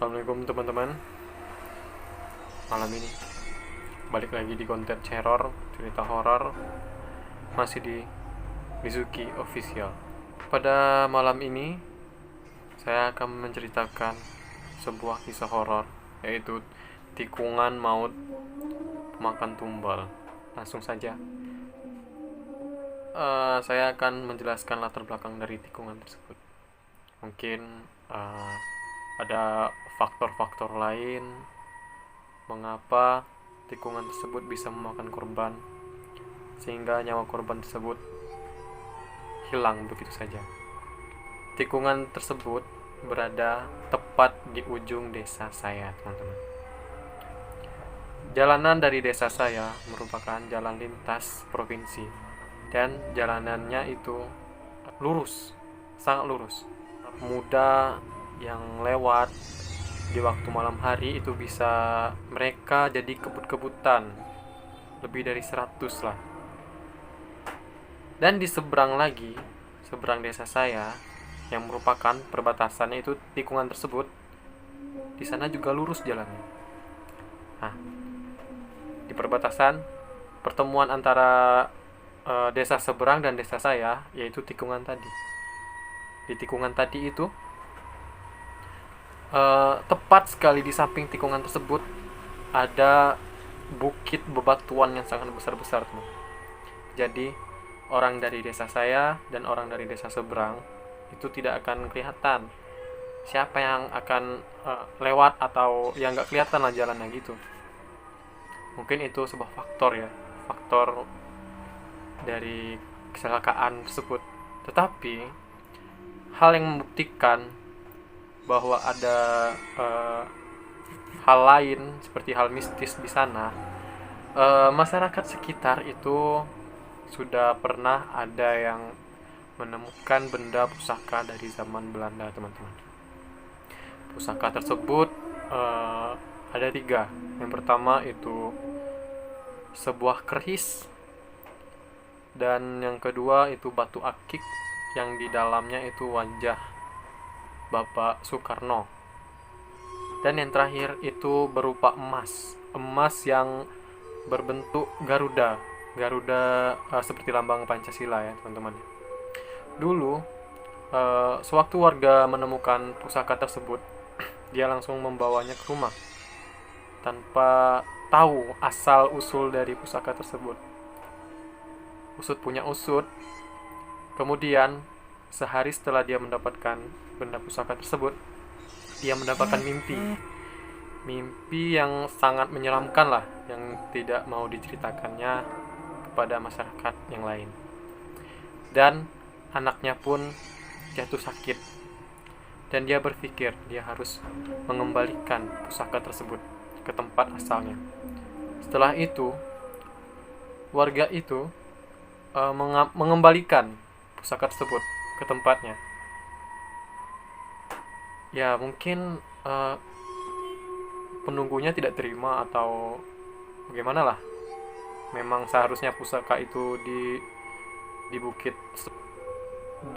Assalamualaikum teman-teman. Malam ini balik lagi di konten teror, cerita horor, masih di Mizuki Official. Pada malam ini saya akan menceritakan sebuah kisah horor, yaitu tikungan maut pemakan tumbal. Langsung saja, saya akan menjelaskan latar belakang dari tikungan tersebut. Mungkin ada faktor-faktor lain mengapa tikungan tersebut bisa memakan korban sehingga nyawa korban tersebut hilang begitu saja. Tikungan tersebut berada tepat di ujung desa saya, teman-teman. Jalanan dari desa saya merupakan jalan lintas provinsi dan jalanannya itu lurus, sangat lurus. Muda yang lewat di waktu malam hari itu bisa mereka jadi kebut-kebutan lebih dari 100 lah. Dan di seberang lagi, seberang desa saya yang merupakan perbatasannya itu tikungan tersebut, di sana juga lurus jalannya. Nah, di perbatasan pertemuan antara desa seberang dan desa saya, yaitu tikungan tadi. Di tikungan tadi itu tepat sekali di samping tikungan tersebut ada bukit bebatuan yang sangat besar-besar, teman. Jadi orang dari desa saya dan orang dari desa seberang itu tidak akan kelihatan siapa yang akan lewat atau yang nggak kelihatan lah jalannya gitu. Mungkin itu sebuah faktor ya, faktor dari kecelakaan tersebut. Tetapi hal yang membuktikan bahwa ada hal lain seperti hal mistis di sana, masyarakat sekitar itu sudah pernah ada yang menemukan benda pusaka dari zaman Belanda, teman-teman. Pusaka tersebut ada 3. Yang pertama itu sebuah keris, dan yang kedua itu batu akik yang di dalamnya itu wajah Bapak Soekarno. Dan yang terakhir itu berupa emas yang berbentuk Garuda seperti lambang Pancasila ya, teman-teman. Dulu sewaktu warga menemukan pusaka tersebut, dia langsung membawanya ke rumah tanpa tahu asal usul dari pusaka tersebut. Usut punya usut, kemudian sehari setelah dia mendapatkan benda pusaka tersebut, dia mendapatkan mimpi yang sangat menyeramkan lah, yang tidak mau diceritakannya kepada masyarakat yang lain. Dan anaknya pun jatuh sakit, dan dia berpikir dia harus mengembalikan pusaka tersebut ke tempat asalnya. Setelah itu warga itu mengembalikan pusaka tersebut ke tempatnya. Ya mungkin penunggunya tidak terima atau bagaimana lah. Memang seharusnya pusaka itu di bukit.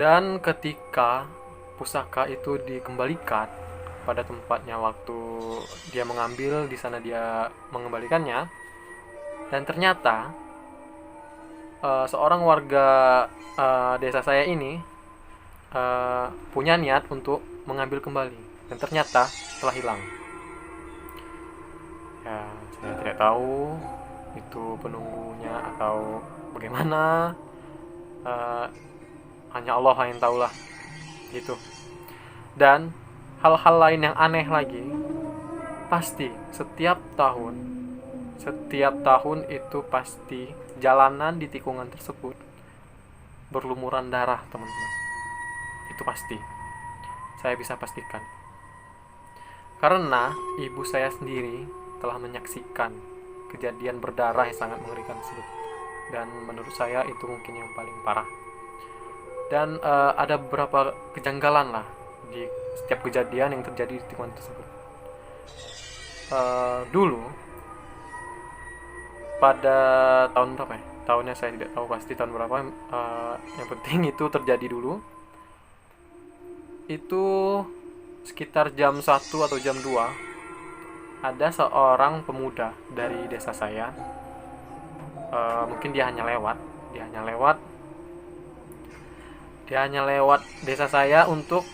Dan ketika pusaka itu dikembalikan pada tempatnya, waktu dia mengambil, di sana dia mengembalikannya, dan ternyata seorang warga desa saya ini punya niat untuk mengambil kembali, dan ternyata telah hilang. Ya, saya tidak tahu itu penunggunya atau bagaimana. Hanya Allah yang tahu lah gitu. Dan hal-hal lain yang aneh lagi, pasti setiap tahun itu pasti jalanan di tikungan tersebut berlumuran darah, teman-teman. Itu pasti, saya bisa pastikan, karena ibu saya sendiri telah menyaksikan kejadian berdarah yang sangat mengerikan tersebut. Dan menurut saya itu mungkin yang paling parah. Dan ada beberapa kejanggalan lah di setiap kejadian yang terjadi di tikungan tersebut. Dulu pada tahun berapa ya? Tahunnya saya tidak tahu pasti tahun berapa. Yang penting itu terjadi dulu. Itu sekitar jam 1 atau jam 2, ada seorang pemuda dari desa saya. Mungkin dia hanya lewat desa saya untuk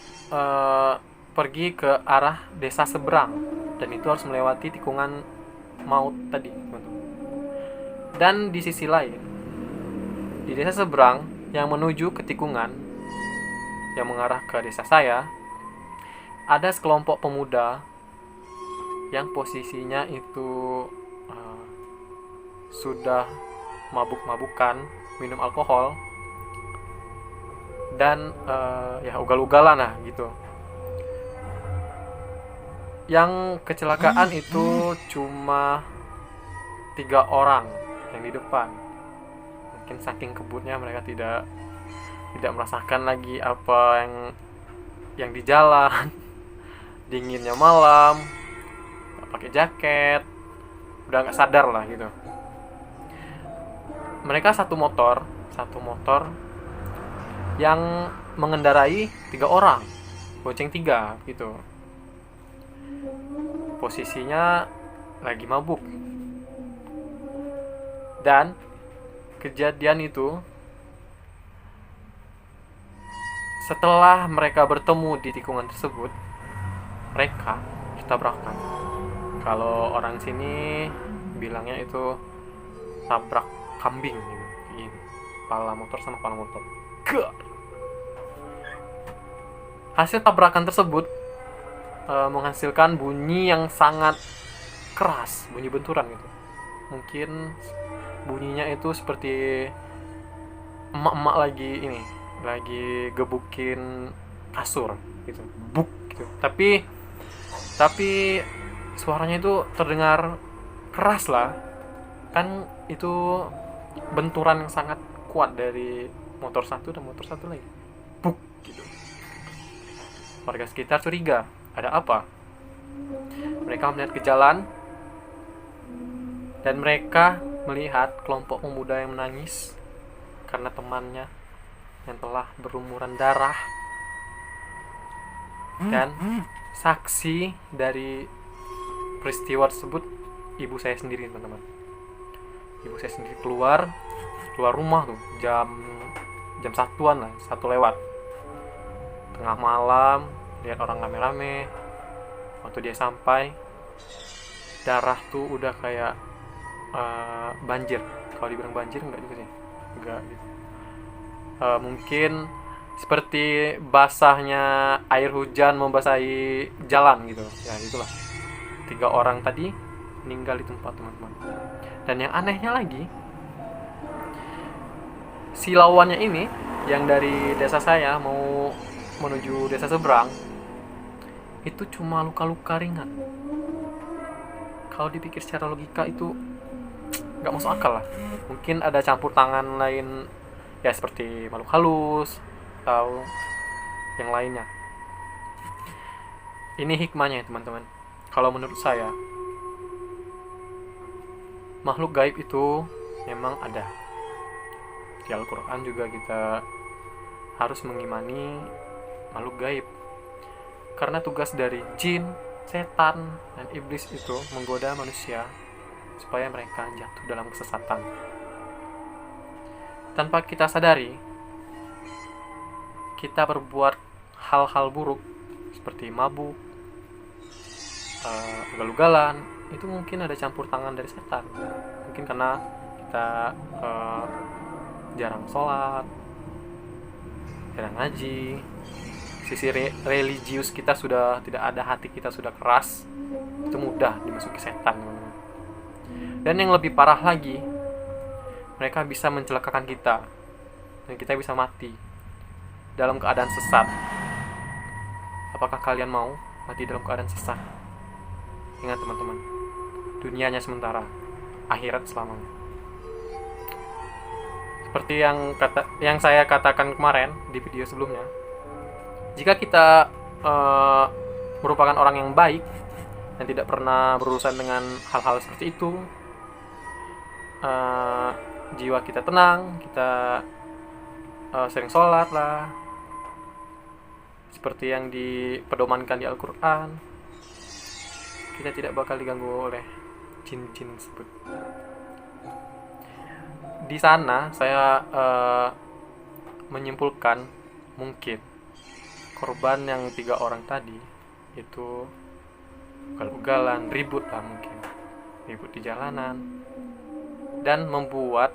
pergi ke arah desa seberang, dan itu harus melewati tikungan maut tadi, teman-teman. Dan di sisi lain, di desa seberang yang menuju ke tikungan yang mengarah ke desa saya, ada sekelompok pemuda yang posisinya itu sudah mabuk-mabukan, minum alkohol, dan ya ugal-ugalan lah gitu. Yang kecelakaan itu cuma 3 orang yang di depan. Mungkin saking kebutnya mereka tidak merasakan lagi apa yang di jalan. Dinginnya malam, gak pakai jaket, udah nggak sadar lah gitu. Mereka satu motor yang mengendarai 3 orang, bonceng 3 gitu. Posisinya lagi mabuk. Dan kejadian itu, setelah mereka bertemu di tikungan tersebut, mereka tabrakan. Kalau orang sini bilangnya itu tabrak kambing gitu. Kepala motor sama kepala motor. Hasil tabrakan tersebut menghasilkan bunyi yang sangat keras, bunyi benturan gitu. Mungkin bunyinya itu seperti emak-emak lagi gebukin kasur gitu, buk gitu. Tapi suaranya itu terdengar keras lah, kan itu benturan yang sangat kuat dari motor satu dan motor satu lagi, buk gitu. Warga sekitar curiga, ada apa? Mereka melihat ke jalan, dan mereka melihat kelompok pemuda yang menangis karena temannya yang telah berlumuran darah. Dan saksi dari peristiwa tersebut ibu saya sendiri, teman-teman. Ibu saya sendiri keluar rumah tuh jam 1-an lah, 1 lewat, tengah malam, lihat orang rame-rame. Waktu dia sampai, darah tuh udah kayak banjir. Kalau dibilang banjir enggak juga sih, enggak gitu. Mungkin seperti basahnya air hujan membasahi jalan gitu ya, itulah. 3 orang tadi meninggal di tempat, teman-teman. Dan yang anehnya lagi, si lawannya ini yang dari desa saya mau menuju desa seberang itu cuma luka-luka ringan. Kalau dipikir secara logika itu nggak masuk akal lah. Mungkin ada campur tangan lain ya, seperti makhluk halus atau yang lainnya. Ini hikmahnya, teman-teman. Kalau menurut saya, makhluk gaib itu memang ada. Di Al-Quran juga kita harus mengimani makhluk gaib, karena tugas dari jin, setan, dan iblis itu menggoda manusia supaya mereka jatuh dalam kesesatan. Tanpa kita sadari, kita berbuat hal-hal buruk seperti mabuk, ugal-ugalan. Itu mungkin ada campur tangan dari setan. Mungkin karena kita jarang sholat, jarang ngaji, sisi religius kita sudah tidak ada, hati kita sudah keras, itu mudah dimasuki setan. Dan yang lebih parah lagi, mereka bisa mencelakakan kita, dan kita bisa mati dalam keadaan sesat. Apakah kalian mau mati dalam keadaan sesat? Ingat, teman-teman, dunianya sementara, akhirat selamanya. Seperti yang saya katakan kemarin di video sebelumnya, jika kita merupakan orang yang baik dan tidak pernah berurusan dengan hal-hal seperti itu, jiwa kita tenang, kita sering sholat lah, seperti yang dipedomankan di Al-Quran, kita tidak bakal diganggu oleh jin-jin tersebut. Di sana saya menyimpulkan mungkin korban yang 3 orang tadi itu ugal-ugalan, ribut lah mungkin, ribut di jalanan, dan membuat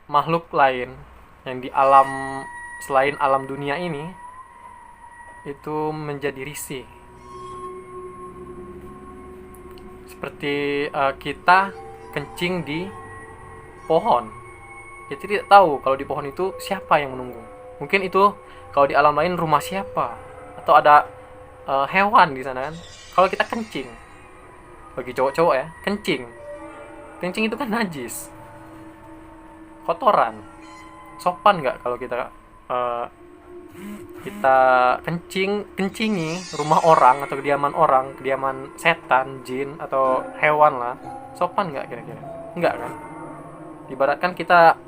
makhluk lain yang di alam selain alam dunia ini itu menjadi risih. Seperti kita kencing di pohon, kita tidak tahu kalau di pohon itu siapa yang menunggu. Mungkin itu kalau di alam lain rumah siapa, atau ada hewan di sana kan. Kalau kita kencing, bagi cowok-cowok ya, kencing itu kan najis, kotoran. Sopan nggak kalau kita kencingi rumah orang atau kediaman setan, jin atau hewan lah? Sopan nggak kira-kira? Nggak kan? Ibaratkan kita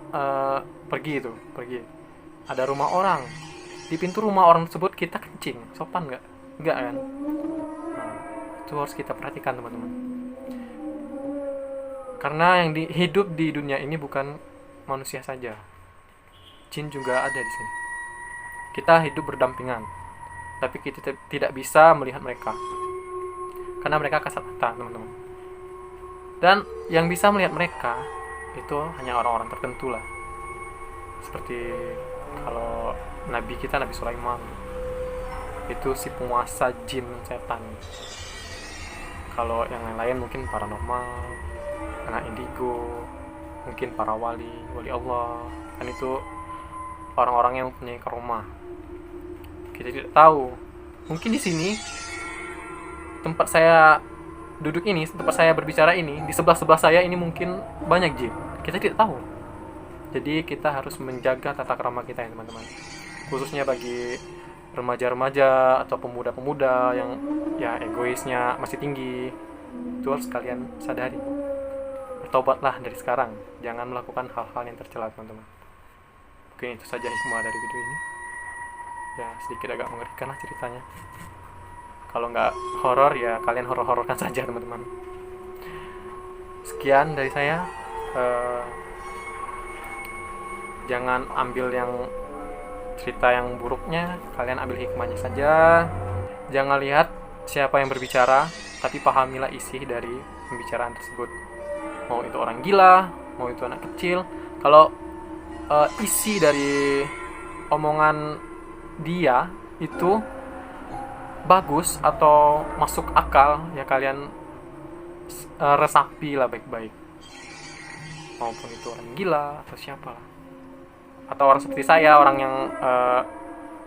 pergi, ada rumah orang, di pintu rumah orang tersebut kita kencing, sopan nggak? Nggak kan? Nah, itu harus kita perhatikan teman-teman, karena yang hidup di dunia ini bukan manusia saja, jin juga ada di sini. Kita hidup berdampingan, tapi kita tidak bisa melihat mereka karena mereka kasat mata teman-teman. Dan yang bisa melihat mereka itu hanya orang-orang tertentu lah, seperti kalau Nabi kita, Nabi Sulaiman, itu si penguasa jin setan. Kalau yang lain mungkin paranormal, anak indigo, mungkin para wali Allah, kan itu orang-orang yang mempunyai karomah. Kita tidak tahu, mungkin di sini tempat saya duduk ini, tempat saya berbicara ini, di sebelah saya ini mungkin banyak jin, kita tidak tahu. Jadi kita harus menjaga tata krama kita ya teman-teman, khususnya bagi remaja-remaja atau pemuda-pemuda yang ya egoisnya masih tinggi. Itu harus kalian sadari. Bertobatlah dari sekarang, jangan melakukan hal-hal yang tercela teman-teman. Mungkin itu saja hikmah dari video ini. Ya sedikit agak mengerikan lah ceritanya. Kalau nggak horor ya kalian horor-hororkan saja teman-teman. Sekian dari saya. Jangan ambil yang cerita yang buruknya, kalian ambil hikmahnya saja. Jangan lihat siapa yang berbicara, tapi pahamilah isi dari pembicaraan tersebut. Mau itu orang gila, mau itu anak kecil. Kalau isi dari omongan dia itu bagus atau masuk akal, ya kalian resapi lah baik-baik. Maupun itu orang gila atau siapa lah, atau orang seperti saya, orang yang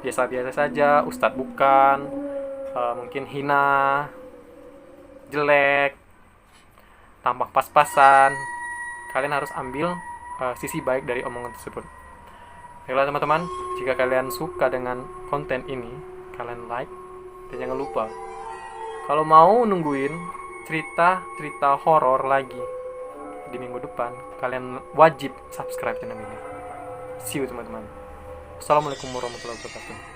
biasa-biasa saja, ustadz bukan, mungkin hina, jelek, tampak pas-pasan, kalian harus ambil sisi baik dari omongan tersebut. Baiklah teman-teman, jika kalian suka dengan konten ini, kalian like, dan jangan lupa kalau mau nungguin cerita horor lagi di minggu depan, kalian wajib subscribe channel ini. See you teman-teman. Assalamualaikum warahmatullahi wabarakatuh.